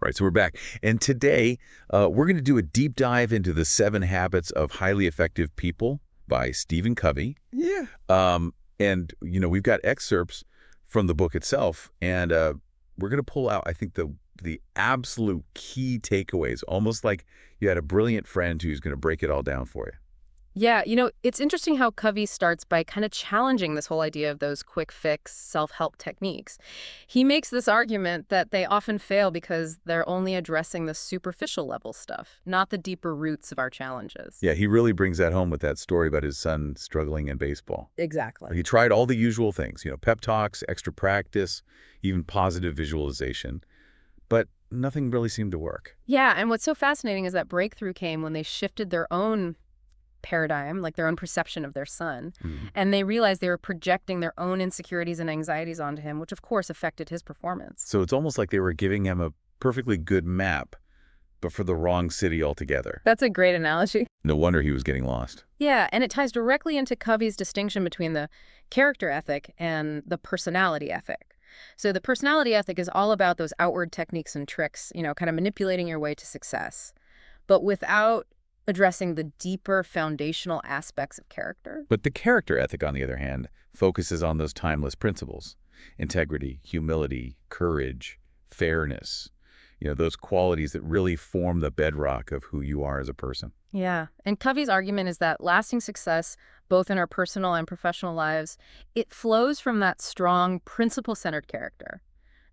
All right, so we're back. And today, we're going to do a deep dive into the 7 Habits of Highly Effective People by Stephen Covey. Yeah. And, we've got excerpts from the book itself, and we're going to pull out, I think, the absolute key takeaways, almost like you had a brilliant friend who's going to break it all down for you. Yeah, it's interesting how Covey starts by kind of challenging this whole idea of those quick fix self-help techniques. He makes this argument that they often fail because they're only addressing the superficial level stuff, not the deeper roots of our challenges. Yeah, he really brings that home with that story about his son struggling in baseball. Exactly. He tried all the usual things, pep talks, extra practice, even positive visualization, but nothing really seemed to work. Yeah, and what's so fascinating is that breakthrough came when they shifted their own paradigm, like their own perception of their son, and they realized they were projecting their own insecurities and anxieties onto him, which of course affected his performance. So it's almost like they were giving him a perfectly good map, but for the wrong city altogether. That's a great analogy. No wonder he was getting lost. Yeah, and it ties directly into Covey's distinction between the character ethic and the personality ethic. So the personality ethic is all about those outward techniques and tricks, kind of manipulating your way to success, but without addressing the deeper foundational aspects of character. But the character ethic, on the other hand, focuses on those timeless principles: integrity, humility, courage, fairness, those qualities that really form the bedrock of who you are as a person. Yeah, and Covey's argument is that lasting success, both in our personal and professional lives, it flows from that strong, principle-centered character,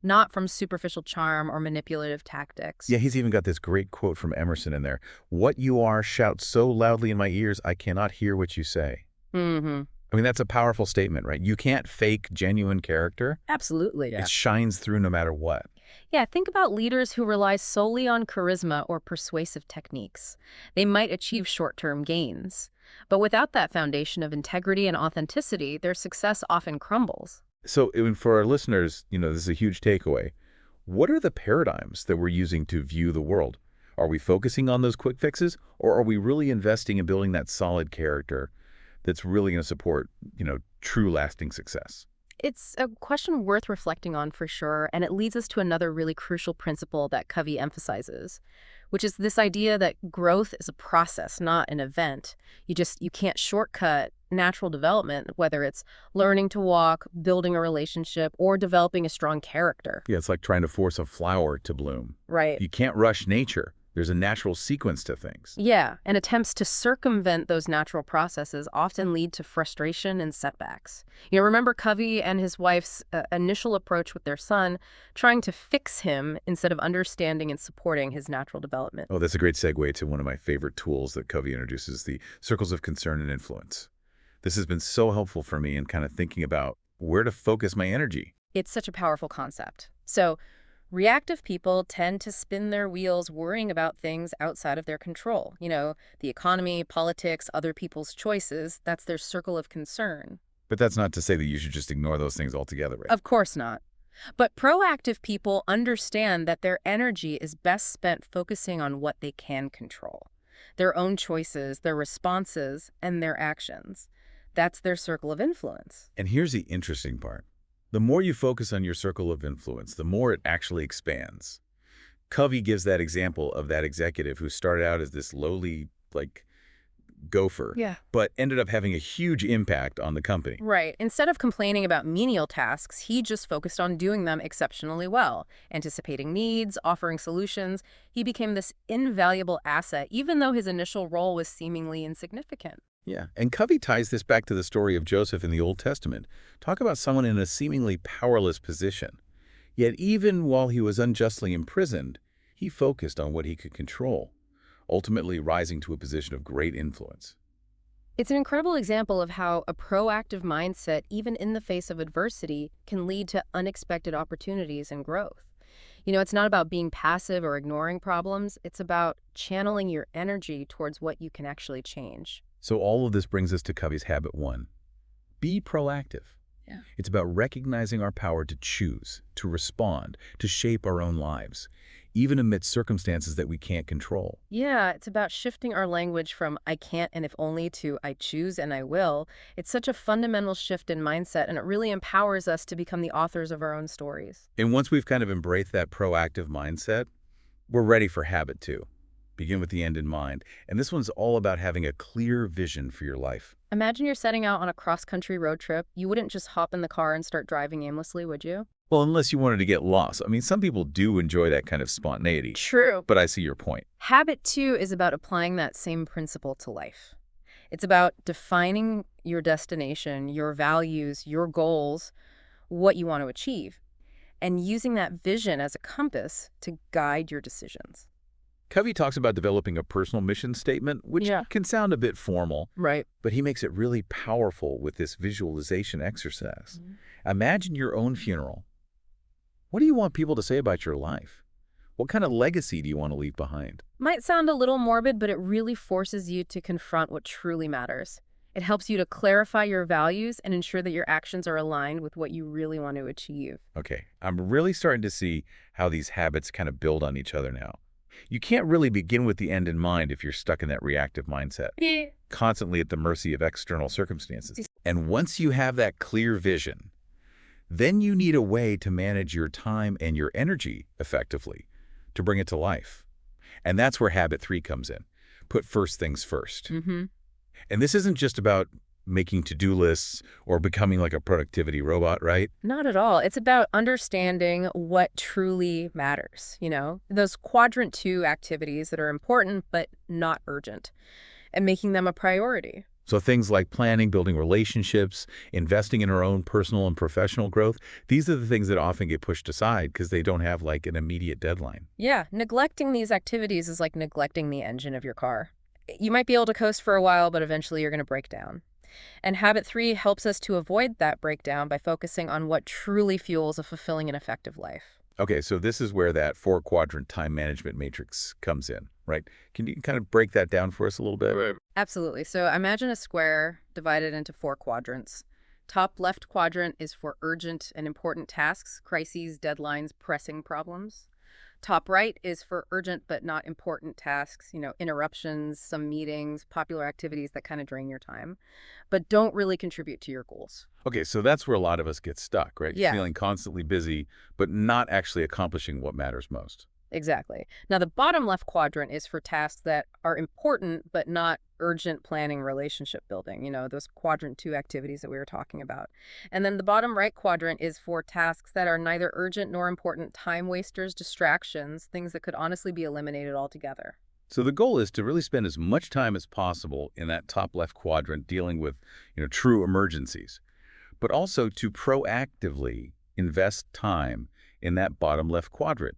not from superficial charm or manipulative tactics. Yeah, he's even got this great quote from Emerson in there. "What you are shouts so loudly in my ears, I cannot hear what you say." Mm-hmm. I mean, that's a powerful statement, right? You can't fake genuine character. Absolutely, yeah. It shines through no matter what. Yeah, think about leaders who rely solely on charisma or persuasive techniques. They might achieve short-term gains, but without that foundation of integrity and authenticity, their success often crumbles. So for our listeners, this is a huge takeaway. What are the paradigms that we're using to view the world? Are we focusing on those quick fixes, or are we really investing in building that solid character that's really going to support, true lasting success? It's a question worth reflecting on for sure, and it leads us to another really crucial principle that Covey emphasizes, which is this idea that growth is a process, not an event. You can't shortcut natural development, whether it's learning to walk, building a relationship, or developing a strong character. Yeah, it's like trying to force a flower to bloom. Right. You can't rush nature. There's a natural sequence to things. Yeah, and attempts to circumvent those natural processes often lead to frustration and setbacks. Remember Covey and his wife's initial approach with their son, trying to fix him instead of understanding and supporting his natural development. Oh, that's a great segue to one of my favorite tools that Covey introduces, the circles of concern and influence. This has been so helpful for me in kind of thinking about where to focus my energy. It's such a powerful concept. So, reactive people tend to spin their wheels worrying about things outside of their control. The economy, politics, other people's choices, that's their circle of concern. But that's not to say that you should just ignore those things altogether, right? Of course not. But proactive people understand that their energy is best spent focusing on what they can control. Their own choices, their responses, and their actions. That's their circle of influence. And here's the interesting part. The more you focus on your circle of influence, the more it actually expands. Covey gives that example of that executive who started out as this lowly, gopher, but ended up having a huge impact on the company. Right. Instead of complaining about menial tasks, he just focused on doing them exceptionally well, anticipating needs, offering solutions. He became this invaluable asset, even though his initial role was seemingly insignificant. Yeah, and Covey ties this back to the story of Joseph in the Old Testament. Talk about someone in a seemingly powerless position. Yet even while he was unjustly imprisoned, he focused on what he could control, ultimately rising to a position of great influence. It's an incredible example of how a proactive mindset, even in the face of adversity, can lead to unexpected opportunities and growth. It's not about being passive or ignoring problems. It's about channeling your energy towards what you can actually change. So all of this brings us to Covey's habit 1. Be proactive. Yeah. It's about recognizing our power to choose, to respond, to shape our own lives, even amidst circumstances that we can't control. Yeah, it's about shifting our language from I can't and if only to I choose and I will. It's such a fundamental shift in mindset, and it really empowers us to become the authors of our own stories. And once we've kind of embraced that proactive mindset, We're ready for habit two. Begin with the end in mind. And this one's all about having a clear vision for your life. Imagine you're setting out on a cross-country road trip. You wouldn't just hop in the car and start driving aimlessly, would you? Well, unless you wanted to get lost. I mean, some people do enjoy that kind of spontaneity, True. but I see your point. Habit 2 is about applying that same principle to life. It's about defining your destination, your values, your goals, what you want to achieve, and using that vision as a compass to guide your decisions. Covey talks about developing a personal mission statement, which Yeah. can sound a bit formal, Right. but he makes it really powerful with this visualization exercise. Imagine your own funeral. What do you want people to say about your life? What kind of legacy do you want to leave behind? Might sound a little morbid, but it really forces you to confront what truly matters. It helps you to clarify your values and ensure that your actions are aligned with what you really want to achieve. Okay, I'm really starting to see how these habits kind of build on each other now. You can't really begin with the end in mind if you're stuck in that reactive mindset, constantly at the mercy of external circumstances. And once you have that clear vision, then you need a way to manage your time and your energy effectively to bring it to life. And that's where habit 3 comes in. Put first things first. Mm-hmm. And this isn't just about making to-do lists or becoming like a productivity robot, right? Not at all. It's about understanding what truly matters, those quadrant 2 activities that are important but not urgent, and making them a priority. So things like planning, building relationships, investing in our own personal and professional growth, these are the things that often get pushed aside because they don't have like an immediate deadline. Yeah, neglecting these activities is like neglecting the engine of your car. You might be able to coast for a while, but eventually you're going to break down. And habit 3 helps us to avoid that breakdown by focusing on what truly fuels a fulfilling and effective life. Okay, so this is where that 4-quadrant time management matrix comes in, right? Can you kind of break that down for us a little bit? Right. Absolutely. So imagine a square divided into 4 quadrants. Top left quadrant is for urgent and important tasks, crises, deadlines, pressing problems. Top right is for urgent but not important tasks, interruptions, some meetings, popular activities that kind of drain your time, but don't really contribute to your goals. Okay, so that's where a lot of us get stuck, right? Yeah. Feeling constantly busy, but not actually accomplishing what matters most. Exactly. Now, the bottom left quadrant is for tasks that are important but not urgent planning, relationship building, those quadrant 2 activities that we were talking about. And then the bottom right quadrant is for tasks that are neither urgent nor important, time wasters, distractions, things that could honestly be eliminated altogether. So the goal is to really spend as much time as possible in that top left quadrant dealing with, true emergencies, but also to proactively invest time in that bottom left quadrant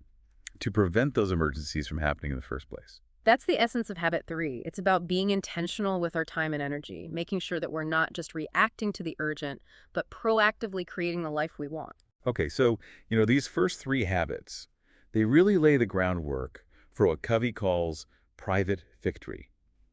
to prevent those emergencies from happening in the first place. That's the essence of habit 3. It's about being intentional with our time and energy, making sure that we're not just reacting to the urgent, but proactively creating the life we want. Okay, so, these first 3 habits, they really lay the groundwork for what Covey calls private victory,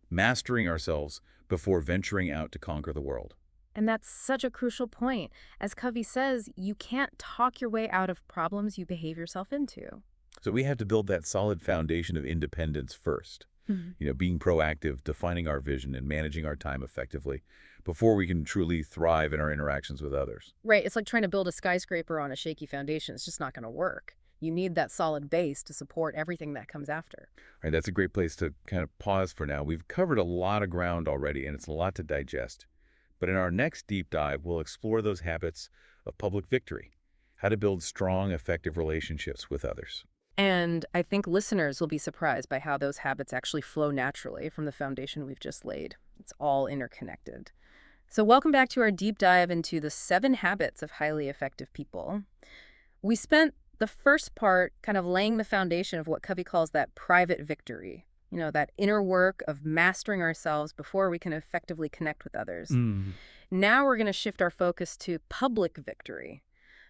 mastering ourselves before venturing out to conquer the world. And that's such a crucial point. As Covey says, you can't talk your way out of problems you behave yourself into. So we have to build that solid foundation of independence first, being proactive, defining our vision, and managing our time effectively before we can truly thrive in our interactions with others. Right. It's like trying to build a skyscraper on a shaky foundation. It's just not going to work. You need that solid base to support everything that comes after. All right, that's a great place to kind of pause for now. We've covered a lot of ground already, and it's a lot to digest. But in our next deep dive, we'll explore those habits of public victory, how to build strong, effective relationships with others. And I think listeners will be surprised by how those habits actually flow naturally from the foundation we've just laid. It's all interconnected. So welcome back to our deep dive into the 7 habits of highly effective people. We spent the first part kind of laying the foundation of what Covey calls that private victory, that inner work of mastering ourselves before we can effectively connect with others. Now we're going to shift our focus to public victory.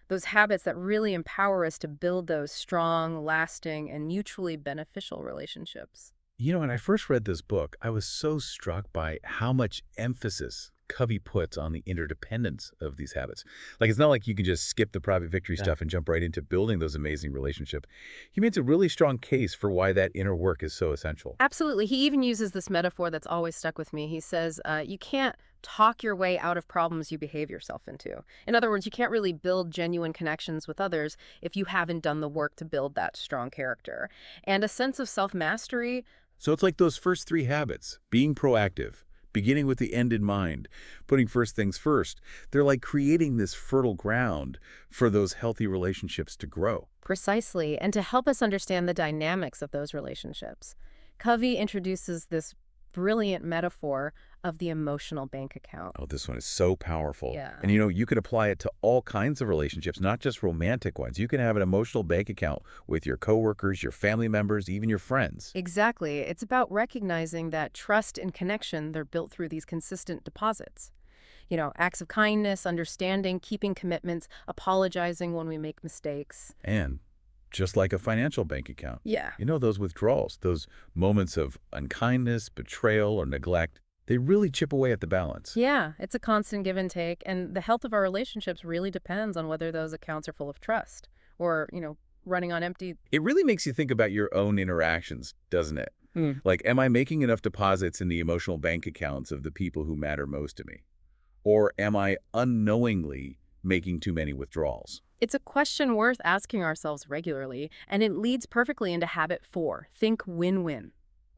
Those habits that really empower us to build those strong, lasting, and mutually beneficial relationships. When I first read this book, I was so struck by how much emphasis Covey puts on the interdependence of these habits. Like, it's not like you can just skip the private victory stuff and jump right into building those amazing relationships. He makes a really strong case for why that inner work is so essential. Absolutely. He even uses this metaphor that's always stuck with me. He says, you can't talk your way out of problems you behave yourself into. In other words, you can't really build genuine connections with others if you haven't done the work to build that strong character. And a sense of self-mastery. So it's like those first three habits, being proactive, beginning with the end in mind, putting first things first. They're like creating this fertile ground for those healthy relationships to grow. Precisely, and to help us understand the dynamics of those relationships, Covey introduces this brilliant metaphor of the emotional bank account. Oh, this one is so powerful. Yeah. And you could apply it to all kinds of relationships, not just romantic ones. You can have an emotional bank account with your coworkers, your family members, even your friends. Exactly. It's about recognizing that trust and connection, they're built through these consistent deposits. Acts of kindness, understanding, keeping commitments, apologizing when we make mistakes. And just like a financial bank account, Yeah. those withdrawals, those moments of unkindness, betrayal, or neglect, they really chip away at the balance. Yeah, it's a constant give and take, and the health of our relationships really depends on whether those accounts are full of trust or, running on empty. It really makes you think about your own interactions, doesn't it? Like, am I making enough deposits in the emotional bank accounts of the people who matter most to me? Or am I unknowingly making too many withdrawals? It's a question worth asking ourselves regularly, and it leads perfectly into habit 4, think win-win.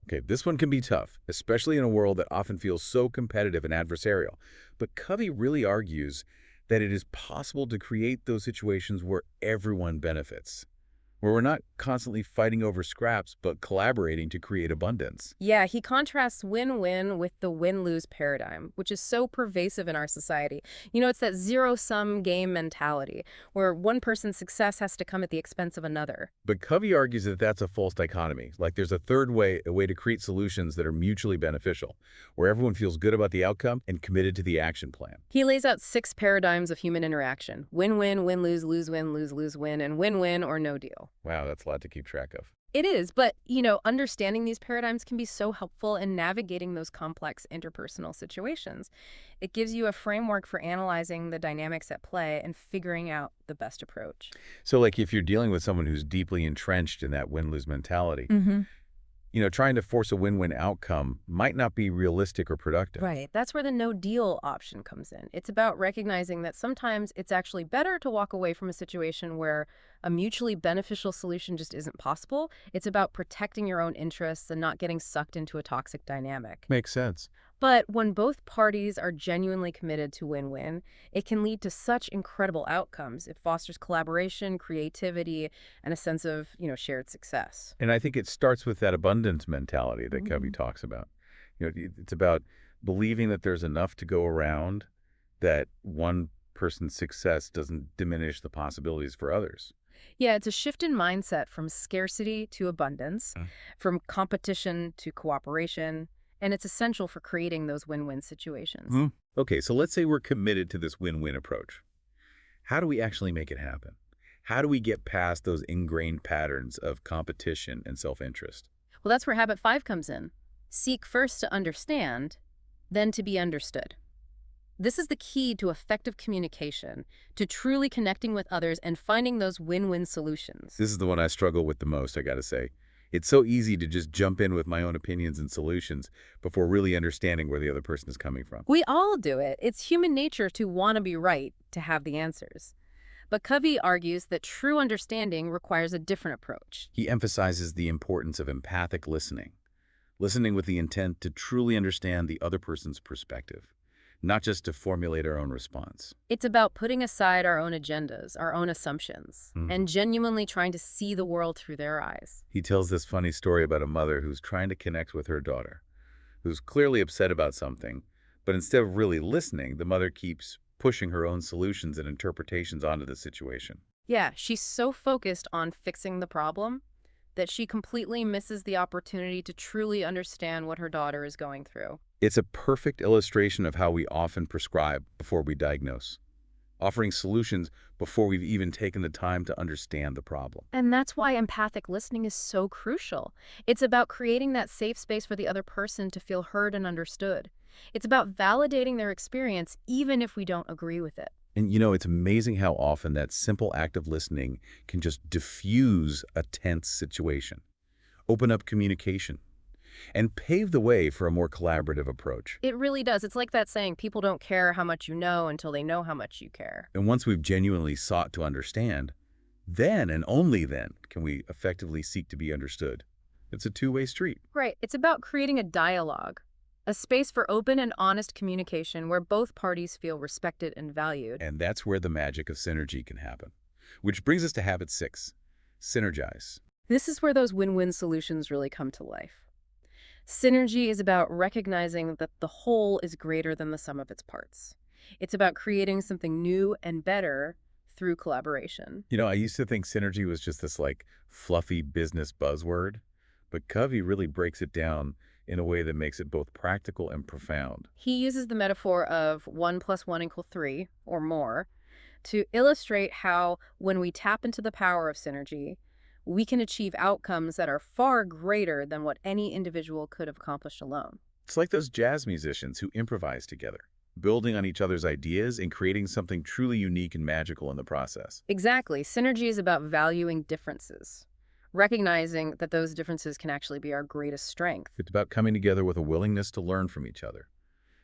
Okay, this one can be tough, especially in a world that often feels so competitive and adversarial. But Covey really argues that it is possible to create those situations where everyone benefits, where we're not constantly fighting over scraps, but collaborating to create abundance. Yeah, he contrasts win-win with the win-lose paradigm, which is so pervasive in our society. It's that zero-sum game mentality, where one person's success has to come at the expense of another. But Covey argues that that's a false dichotomy. Like there's a third way, a way to create solutions that are mutually beneficial, where everyone feels good about the outcome and committed to the action plan. He lays out 6 paradigms of human interaction: win-win, win-lose, lose-win, lose-lose-win, and win-win or no deal. Wow, that's a lot to keep track of. It is, but, understanding these paradigms can be so helpful in navigating those complex interpersonal situations. It gives you a framework for analyzing the dynamics at play and figuring out the best approach. So like if you're dealing with someone who's deeply entrenched in that win-lose mentality, trying to force a win-win outcome might not be realistic or productive. Right. That's where the no deal option comes in. It's about recognizing that sometimes it's actually better to walk away from a situation where a mutually beneficial solution just isn't possible. It's about protecting your own interests and not getting sucked into a toxic dynamic. Makes sense. But when both parties are genuinely committed to win-win, it can lead to such incredible outcomes. It fosters collaboration, creativity, and a sense of, shared success. And I think it starts with that abundance mentality that Covey talks about. It's about believing that there's enough to go around, that one person's success doesn't diminish the possibilities for others. Yeah, it's a shift in mindset from scarcity to abundance, from competition to cooperation, and it's essential for creating those win-win situations. Okay, so let's say we're committed to this win-win approach. How do we actually make it happen? How do we get past those ingrained patterns of competition and self-interest? Well, that's where habit 5 comes in. Seek first to understand, then to be understood. This is the key to effective communication, to truly connecting with others and finding those win-win solutions. This is the one I struggle with the most, I gotta say. It's so easy to just jump in with my own opinions and solutions before really understanding where the other person is coming from. We all do it. It's human nature to want to be right, to have the answers. But Covey argues that true understanding requires a different approach. He emphasizes the importance of empathic listening, listening with the intent to truly understand the other person's perspective, not just to formulate our own response. It's about putting aside our own agendas, our own assumptions, and genuinely trying to see the world through their eyes. He tells this funny story about a mother who's trying to connect with her daughter, who's clearly upset about something, but instead of really listening, the mother keeps pushing her own solutions and interpretations onto the situation. Yeah, she's so focused on fixing the problem that she completely misses the opportunity to truly understand what her daughter is going through. It's a perfect illustration of how we often prescribe before we diagnose, offering solutions before we've even taken the time to understand the problem. And that's why empathic listening is so crucial. It's about creating that safe space for the other person to feel heard and understood. It's about validating their experience even if we don't agree with it. And it's amazing how often that simple act of listening can just diffuse a tense situation, open up communication, and pave the way for a more collaborative approach. It really does. It's like that saying, people don't care how much you know until they know how much you care. And once we've genuinely sought to understand, then and only then can we effectively seek to be understood. It's a two-way street. Right. It's about creating a dialogue, a space for open and honest communication where both parties feel respected and valued. And that's where the magic of synergy can happen. Which brings us to habit 6, synergize. This is where those win-win solutions really come to life. Synergy is about recognizing that the whole is greater than the sum of its parts. It's about creating something new and better through collaboration. I used to think synergy was just this fluffy business buzzword, but Covey really breaks it down in a way that makes it both practical and profound. He uses the metaphor of 1 + 1 = 3 or more to illustrate how when we tap into the power of synergy, we can achieve outcomes that are far greater than what any individual could have accomplished alone. It's like those jazz musicians who improvise together, building on each other's ideas and creating something truly unique and magical in the process. Exactly. Synergy is about valuing differences, recognizing that those differences can actually be our greatest strength. It's about coming together with a willingness to learn from each other,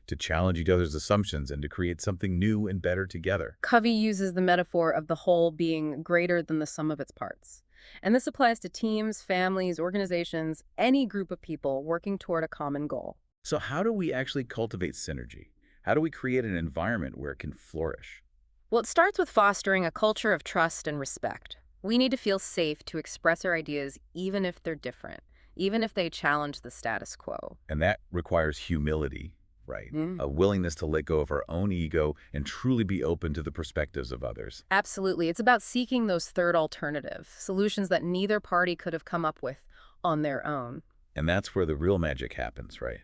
to challenge each other's assumptions, and to create something new and better together. Covey uses the metaphor of the whole being greater than the sum of its parts. And this applies to teams, families, organizations, any group of people working toward a common goal. So how do we actually cultivate synergy? How do we create an environment where it can flourish? Well, it starts with fostering a culture of trust and respect. We need to feel safe to express our ideas even if they're different, even if they challenge the status quo. And that requires humility, right? Mm. A willingness to let go of our own ego and truly be open to the perspectives of others. Absolutely. It's about seeking those third alternatives, solutions that neither party could have come up with on their own. And that's where the real magic happens, right?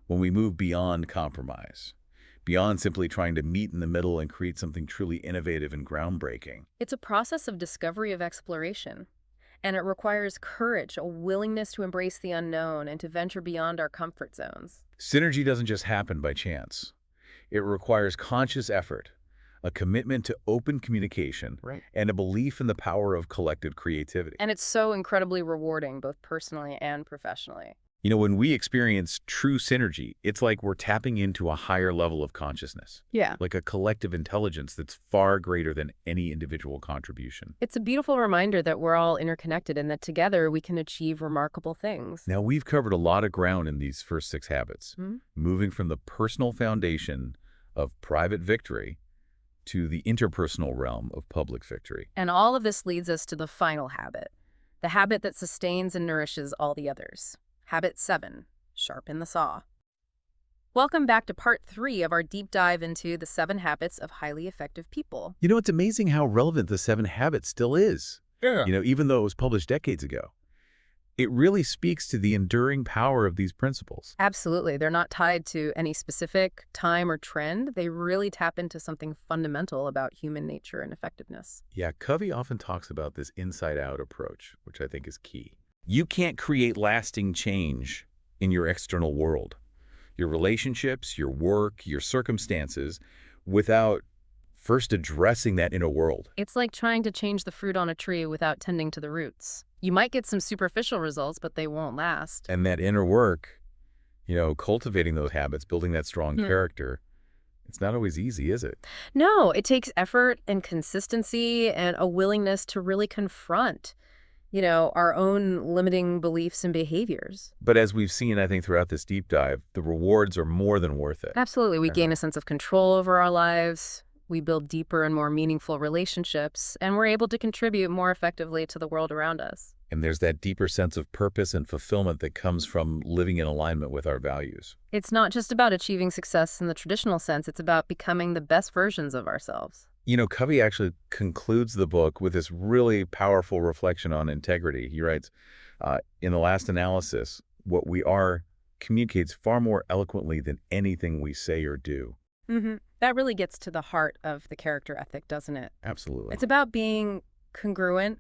When we move beyond compromise, beyond simply trying to meet in the middle and create something truly innovative and groundbreaking. It's a process of discovery, of exploration, and it requires courage, a willingness to embrace the unknown and to venture beyond our comfort zones. Synergy doesn't just happen by chance. It requires conscious effort, a commitment to open communication, Right. and a belief in the power of collective creativity. And it's so incredibly rewarding, both personally and professionally. When we experience true synergy, it's like we're tapping into a higher level of consciousness, Yeah. like a collective intelligence that's far greater than any individual contribution. It's a beautiful reminder that we're all interconnected and that together we can achieve remarkable things. Now, we've covered a lot of ground in these first 6 habits, Mhm. moving from the personal foundation of private victory to the interpersonal realm of public victory. And all of this leads us to the final habit, the habit that sustains and nourishes all the others. Habit 7, sharpen the saw. Welcome back to part 3 of our deep dive into the 7 habits of highly effective people. It's amazing how relevant the 7 habits still is. Yeah. Even though it was published decades ago. It really speaks to the enduring power of these principles. Absolutely. They're not tied to any specific time or trend. They really tap into something fundamental about human nature and effectiveness. Yeah, Covey often talks about this inside-out approach, which I think is key. You can't create lasting change in your external world, your relationships, your work, your circumstances, without first addressing that inner world. It's like trying to change the fruit on a tree without tending to the roots. You might get some superficial results, but they won't last. And that inner work, cultivating those habits, building that strong character, it's not always easy, is it? No, it takes effort and consistency and a willingness to really confront, our own limiting beliefs and behaviors. But as we've seen, I think, throughout this deep dive, the rewards are more than worth it. Absolutely. We gain a sense of control over our lives. We build deeper and more meaningful relationships, and we're able to contribute more effectively to the world around us. And there's that deeper sense of purpose and fulfillment that comes from living in alignment with our values. It's not just about achieving success in the traditional sense. It's about becoming the best versions of ourselves. Covey actually concludes the book with this really powerful reflection on integrity. He writes, in the last analysis, what we are communicates far more eloquently than anything we say or do. Mm-hmm. That really gets to the heart of the character ethic, doesn't it? Absolutely. It's about being congruent,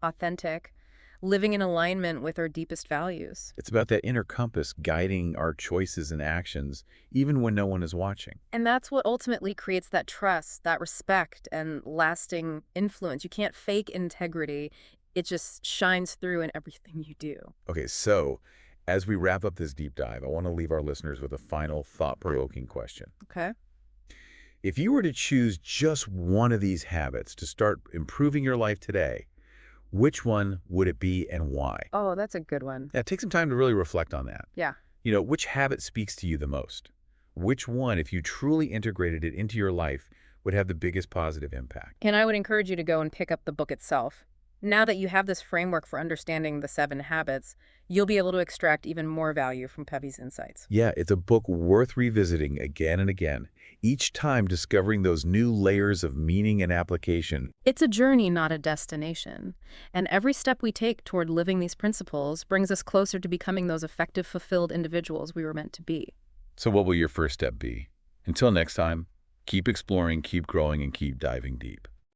authentic, living in alignment with our deepest values. It's about that inner compass guiding our choices and actions, even when no one is watching. And that's what ultimately creates that trust, that respect, and lasting influence. You can't fake integrity. It just shines through in everything you do. Okay, so As we wrap up this deep dive, I want to leave our listeners with a final thought-provoking question. Okay. If you were to choose just one of these habits to start improving your life today, which one would it be and why? Oh, that's a good one. Yeah, take some time to really reflect on that. Yeah. Which habit speaks to you the most? Which one, if you truly integrated it into your life, would have the biggest positive impact? And I would encourage you to go and pick up the book itself. Now that you have this framework for understanding the 7 habits, you'll be able to extract even more value from Covey's insights. Yeah, it's a book worth revisiting again and again, each time discovering those new layers of meaning and application. It's a journey, not a destination. And every step we take toward living these principles brings us closer to becoming those effective, fulfilled individuals we were meant to be. So what will your first step be? Until next time, keep exploring, keep growing, and keep diving deep.